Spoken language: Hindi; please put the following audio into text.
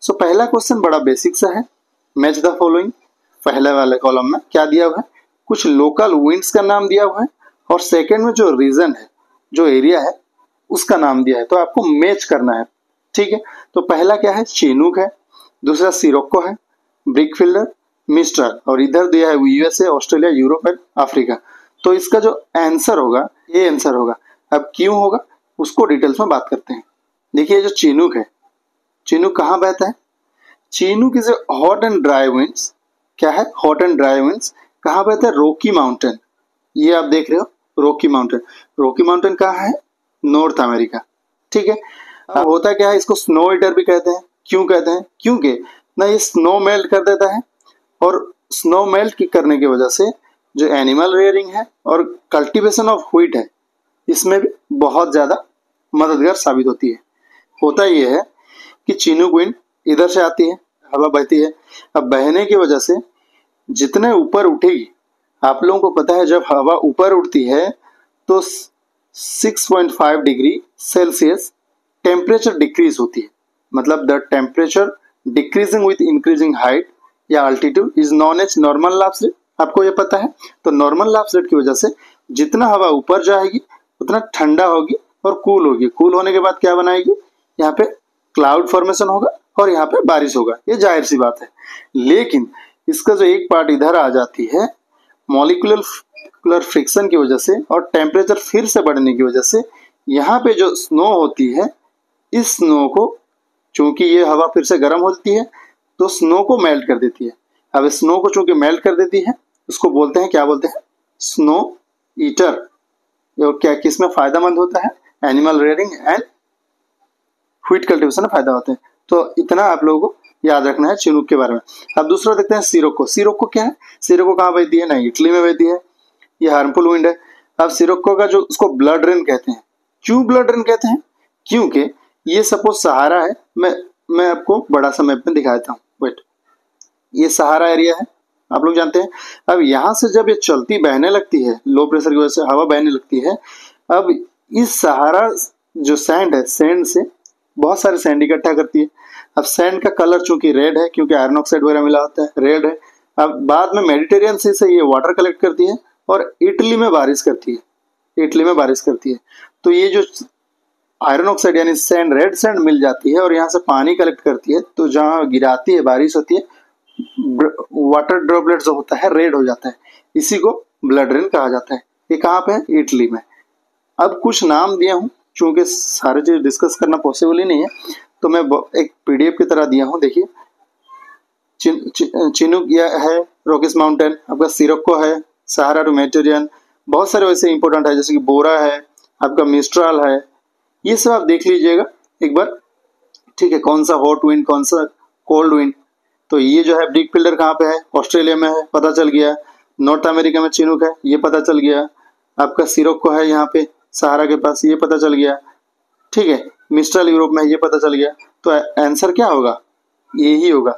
सो पहला क्वेश्चन बड़ा बेसिक सा है, मैच द फॉलोइंग। पहले वाले कॉलम में क्या दिया हुआ है, कुछ लोकल विंड्स का नाम दिया हुआ है और सेकंड में जो रीजन है, जो एरिया है उसका नाम दिया है, तो आपको मैच करना है। ठीक है, तो पहला क्या है, चिनूक है, दूसरा सिरोक्को है, ब्रिकफिल्डर, मिस्ट्रल, और इधर दिया है USA, Australia, Europe and Africa. तो इसका जो आंसर होगा ये आंसर होगा। अब क्यों होगा उसको डिटेल्स में बात करते हैं। देखिए जो चिनूक है, चिनूक कहाँ बहता है, Chinook is hot and dry winds. क्या है, हॉट एंड ड्राई विंड्स। कहाँ बहता है, रॉकी माउंटेन। ये आप देख रहे हो रॉकी माउंटेन। रॉकी माउंटेन कहाँ है, नॉर्थ अमेरिका। ठीक है, अब होता क्या है, इसको स्नो ईटर भी कहते हैं। क्यों कहते हैं, क्योंकि ना ये स्नो मेल्ट कर देता है और स्नो मेल्ट करने की वजह से जो एनिमल रेयरिंग है और कल्टीवेशन ऑफ व्हीट है इसमें भी बहुत ज्यादा मददगार साबित होती है। होता ये है कि चिनूक विंड इधर से आती है, हवा बहती है। अब बहने की वजह से जितने ऊपर उठेगी, आप लोगों को पता है जब हवा ऊपर उठती है तो 6.5 डिग्री सेल्सियस टेम्परेचर डिक्रीज होती है। मतलब the temperature decreasing with increasing height या altitude is known as normal lapse rate. आपको ये पता है। तो नॉर्मल लाप्स रेट की वजह से जितना हवा ऊपर जाएगी उतना ठंडा होगी और कूल होगी। कूल होने के बाद क्या बनाएगी, यहाँ पे क्लाउड फॉर्मेशन होगा और यहाँ पे बारिश होगा। ये जाहिर सी बात है। लेकिन इसका जो एक पार्ट इधर आ जाती है, मॉलिक्यूलर फ्रिक्शन की वजह से और टेम्परेचर फिर से बढ़ने की वजह से यहाँ पे जो स्नो होती है, इस स्नो को, चूंकि ये हवा फिर से गर्म होती है तो स्नो को मेल्ट कर देती है। अब स्नो को चूंकि मेल्ट कर देती है उसको बोलते हैं, क्या बोलते हैं, स्नो ईटर। और क्या किसमें फायदेमंद होता है, animal rearing and wheat cultivation में फायदा होता है। तो इतना आप लोगों को याद रखना है चिनूक के बारे में। अब दूसरा देखते हैं सिरोक्को। सिरोक्को क्या है, सिरोक्को कहाँ बहती है ना, इटली में बहती है। ये हार्मफुल विंड है। अब सिरोक्को का जो उसको ब्लड रेन कहते हैं। क्यों ब्लड रेन कहते हैं, क्योंकि ये सपोज सहारा है। मैं आपको बड़ा सा मैप में दिखाता हूँ। वेट, ये सहारा एरिया है, आप लोग जानते हैं। अब यहाँ से जब ये चलती बहने लगती है, लो प्रेशर की वजह से हवा बहने लगती है। अब इस सहारा जो सैंड है, सैंड से बहुत सारे सैंड इकट्ठा करती है। अब सैंड का कलर चूंकि रेड है, क्योंकि आयरन ऑक्साइड वगैरह मिला होता है, रेड है। अब बाद में मेडिटेरियन सी से ये वाटर कलेक्ट करती है और इटली में बारिश करती है। इटली में बारिश करती है। तो ये जो आयरन ऑक्साइड यानी सैंड, रेड सैंड मिल जाती है और यहाँ से पानी कलेक्ट करती है। तो जहाँ गिराती है, बारिश होती है, वाटर ड्रॉपलेट जो होता है रेड हो जाता है। इसी को ब्लड रेन कहा जाता है। ये कहाँ पे है, इटली में। अब कुछ नाम दिया हूँ, चूंकि सारे चीज डिस्कस करना पॉसिबल ही नहीं है तो मैं एक पीडीएफ की तरह दिया हूँ। देखिए चिनूक है, रॉकीज माउंटेन, आपका सिरोक्को है, सहारा टू मेडिटेरियन, बहुत सारे वैसे इंपॉर्टेंट है जैसे कि बोरा है, आपका मिस्ट्राल है। ये सब आप देख लीजिएगा एक बार। ठीक है, कौन सा हॉट विंड, कौन सा कोल्ड विंड। तो ये जो है ब्रिकफिल्डर कहाँ पे है, ऑस्ट्रेलिया में है, पता चल गया। नॉर्थ अमेरिका में चिनूक है, ये पता चल गया। आपका सिरोक्को है यहाँ पे सहारा के पास, ये पता चल गया। ठीक है, मिस्ट्रल यूरोप में है, ये पता चल गया। तो आंसर क्या होगा, ये ही होगा।